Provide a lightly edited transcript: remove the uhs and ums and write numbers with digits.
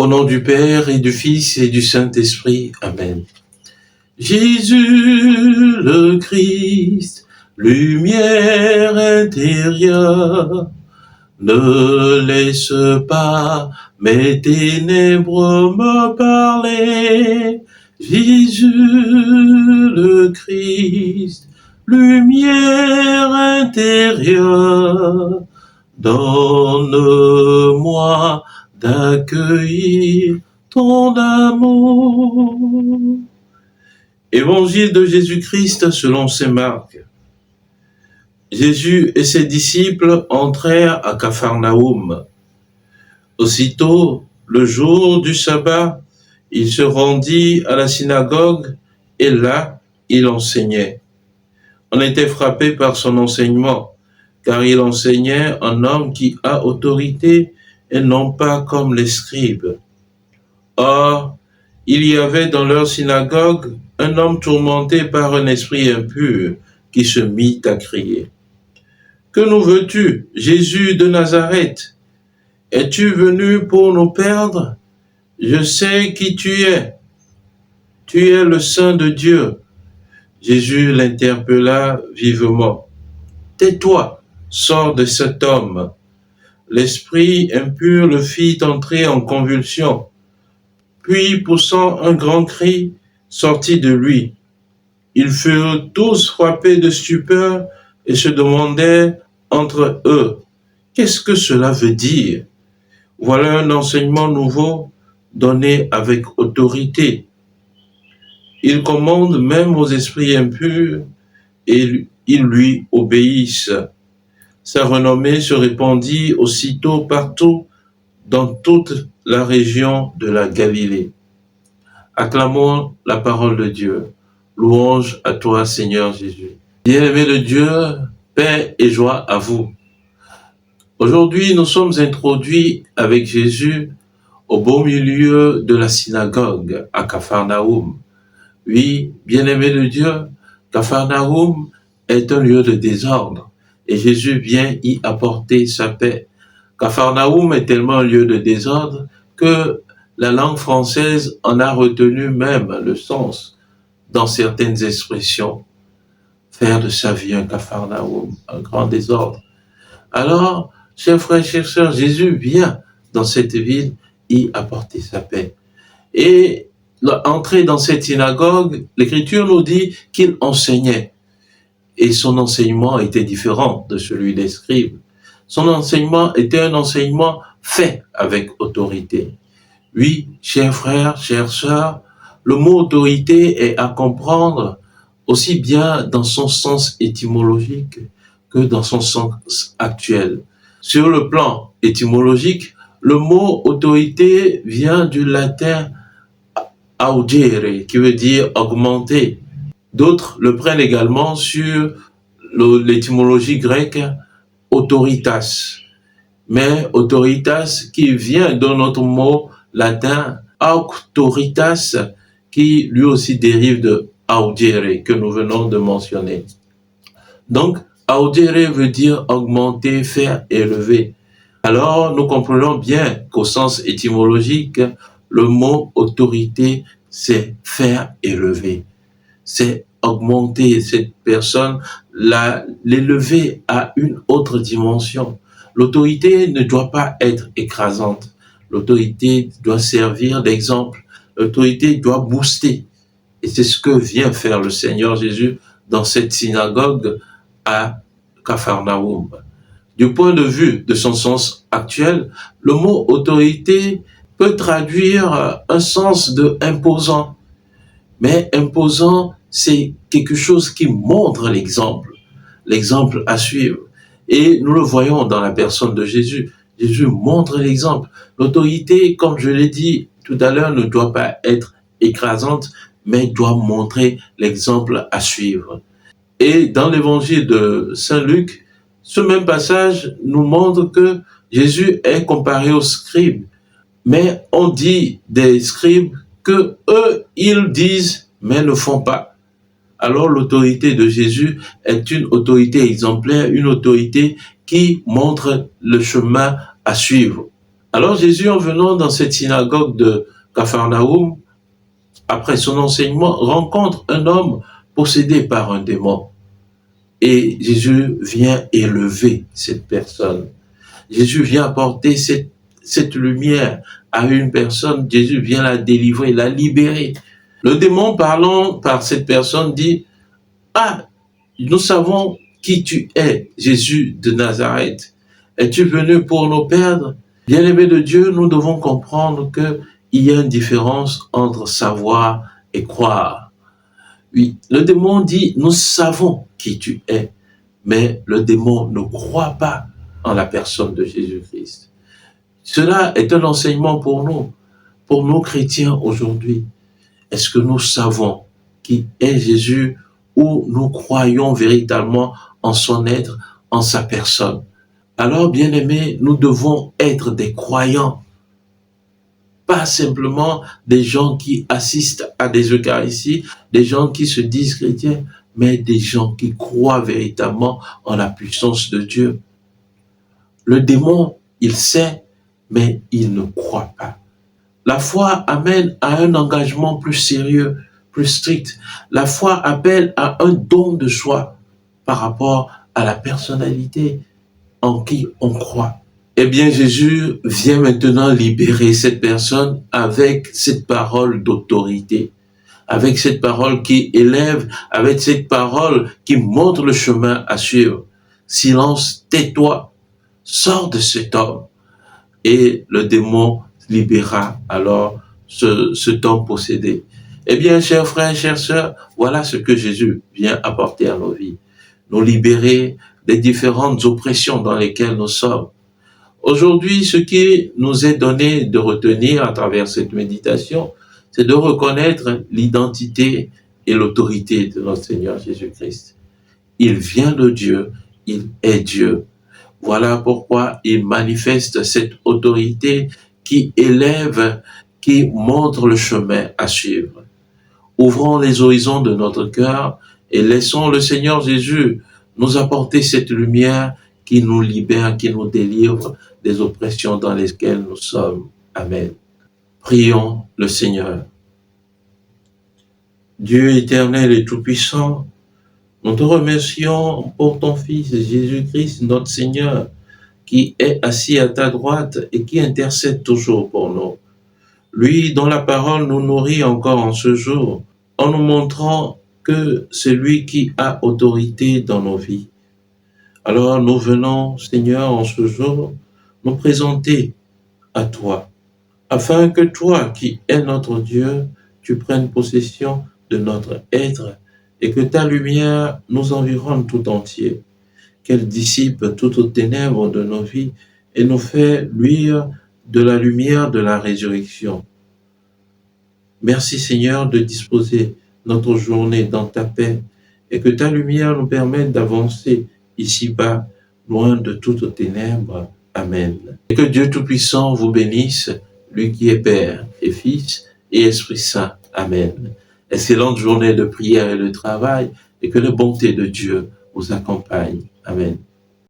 Au nom du Père et du Fils et du Saint-Esprit. Amen. Jésus le Christ, lumière intérieure, ne laisse pas mes ténèbres me parler. Jésus le Christ, lumière intérieure, donne-moi d'accueillir ton amour. Évangile de Jésus-Christ selon saint Marc. Jésus et ses disciples entrèrent à Capharnaüm. Aussitôt, le jour du sabbat, il se rendit à la synagogue et là, il enseignait. On était frappé par son enseignement, car il enseignait un homme qui a autorité et non pas comme les scribes. Or, il y avait dans leur synagogue un homme tourmenté par un esprit impur qui se mit à crier. « Que nous veux-tu, Jésus de Nazareth? Es-tu venu pour nous perdre? Je sais qui tu es. Tu es le Saint de Dieu. » Jésus l'interpella vivement. « Tais-toi, sors de cet homme. » L'esprit impur le fit entrer en convulsion. Puis, poussant un grand cri, sortit de lui. Ils furent tous frappés de stupeur et se demandaient entre eux, « Qu'est-ce que cela veut dire? » Voilà un enseignement nouveau donné avec autorité. Il commande même aux esprits impurs et ils lui obéissent. Sa renommée se répandit aussitôt partout dans toute la région de la Galilée. Acclamons la parole de Dieu. Louange à toi, Seigneur Jésus. Bien-aimé de Dieu, paix et joie à vous. Aujourd'hui, nous sommes introduits avec Jésus au beau milieu de la synagogue à Capharnaüm. Oui, bien-aimé de Dieu, Capharnaüm est un lieu de désordre et Jésus vient y apporter sa paix. Capharnaüm est tellement un lieu de désordre que la langue française en a retenu même le sens dans certaines expressions. Faire de sa vie un Capharnaüm, un grand désordre. Alors, chers frères, chères sœurs, Jésus vient dans cette ville y apporter sa paix. Et entrer dans cette synagogue, l'Écriture nous dit qu'il enseignait. Et son enseignement était différent de celui des scribes. Son enseignement était un enseignement fait avec autorité. Oui, chers frères, chères sœurs, le mot autorité est à comprendre aussi bien dans son sens étymologique que dans son sens actuel. Sur le plan étymologique, le mot autorité vient du latin augere, qui veut dire augmenter. D'autres le prennent également sur l'étymologie grecque autoritas. Mais autoritas qui vient d'un autre mot latin auctoritas, qui lui aussi dérive de augere, que nous venons de mentionner. Donc, augere veut dire augmenter, faire élever. Alors, nous comprenons bien qu'au sens étymologique, le mot autorité, c'est faire élever. C'est augmenter cette personne, l'élever à une autre dimension. L'autorité ne doit pas être écrasante. L'autorité doit servir d'exemple. L'autorité doit booster. Et c'est ce que vient faire le Seigneur Jésus dans cette synagogue à Capharnaüm. Du point de vue de son sens actuel, le mot autorité peut traduire un sens de imposant. Mais imposant, c'est quelque chose qui montre l'exemple à suivre. Et nous le voyons dans la personne de Jésus. Jésus montre l'exemple. L'autorité, comme je l'ai dit tout à l'heure, ne doit pas être écrasante, mais doit montrer l'exemple à suivre. Et dans l'évangile de Saint Luc, ce même passage nous montre que Jésus est comparé aux scribes. Mais on dit des scribes que eux, ils disent, mais ne font pas. Alors l'autorité de Jésus est une autorité exemplaire, une autorité qui montre le chemin à suivre. Alors Jésus, en venant dans cette synagogue de Capharnaüm, après son enseignement, rencontre un homme possédé par un démon. Et Jésus vient élever cette personne. Jésus vient apporter cette lumière à une personne. Jésus vient la délivrer, la libérer. Le démon parlant par cette personne dit, « Ah, nous savons qui tu es, Jésus de Nazareth. Es-tu venu pour nous perdre? » Bien-aimés de Dieu, nous devons comprendre qu'il y a une différence entre savoir et croire. Oui, le démon dit, nous savons qui tu es, mais le démon ne croit pas en la personne de Jésus-Christ. Cela est un enseignement pour nous chrétiens aujourd'hui. Est-ce que nous savons qui est Jésus ou nous croyons véritablement en son être, en sa personne? Alors, bien-aimés, nous devons être des croyants, pas simplement des gens qui assistent à des Eucharisties, des gens qui se disent chrétiens, mais des gens qui croient véritablement en la puissance de Dieu. Le démon, il sait, mais il ne croit pas. La foi amène à un engagement plus sérieux, plus strict. La foi appelle à un don de soi par rapport à la personnalité en qui on croit. Eh bien, Jésus vient maintenant libérer cette personne avec cette parole d'autorité, avec cette parole qui élève, avec cette parole qui montre le chemin à suivre. Silence, tais-toi, sors de cet homme. Et le démon libéra alors cet homme possédé. Eh bien, chers frères, chères sœurs, voilà ce que Jésus vient apporter à nos vies. Nous libérer des différentes oppressions dans lesquelles nous sommes. Aujourd'hui, ce qui nous est donné de retenir à travers cette méditation, c'est de reconnaître l'identité et l'autorité de notre Seigneur Jésus-Christ. Il vient de Dieu, il est Dieu. Voilà pourquoi il manifeste cette autorité qui élève, qui montre le chemin à suivre. Ouvrons les horizons de notre cœur et laissons le Seigneur Jésus nous apporter cette lumière qui nous libère, qui nous délivre des oppressions dans lesquelles nous sommes. Amen. Prions le Seigneur. Dieu éternel et tout-puissant, nous te remercions pour ton Fils Jésus-Christ, notre Seigneur, qui est assis à ta droite et qui intercède toujours pour nous. Lui dont la parole nous nourrit encore en ce jour, en nous montrant que c'est lui qui a autorité dans nos vies. Alors nous venons, Seigneur, en ce jour, nous présenter à toi, afin que toi, qui es notre Dieu, tu prennes possession de notre être et que ta lumière nous environne tout entier, qu'elle dissipe toutes ténèbres de nos vies et nous fait luire de la lumière de la résurrection. Merci Seigneur de disposer notre journée dans ta paix et que ta lumière nous permette d'avancer ici-bas, loin de toutes ténèbres. Amen. Et que Dieu Tout-Puissant vous bénisse, lui qui est Père et Fils et Esprit Saint. Amen. Excellente journée de prière et de travail et que la bonté de Dieu vous accompagne. Amen.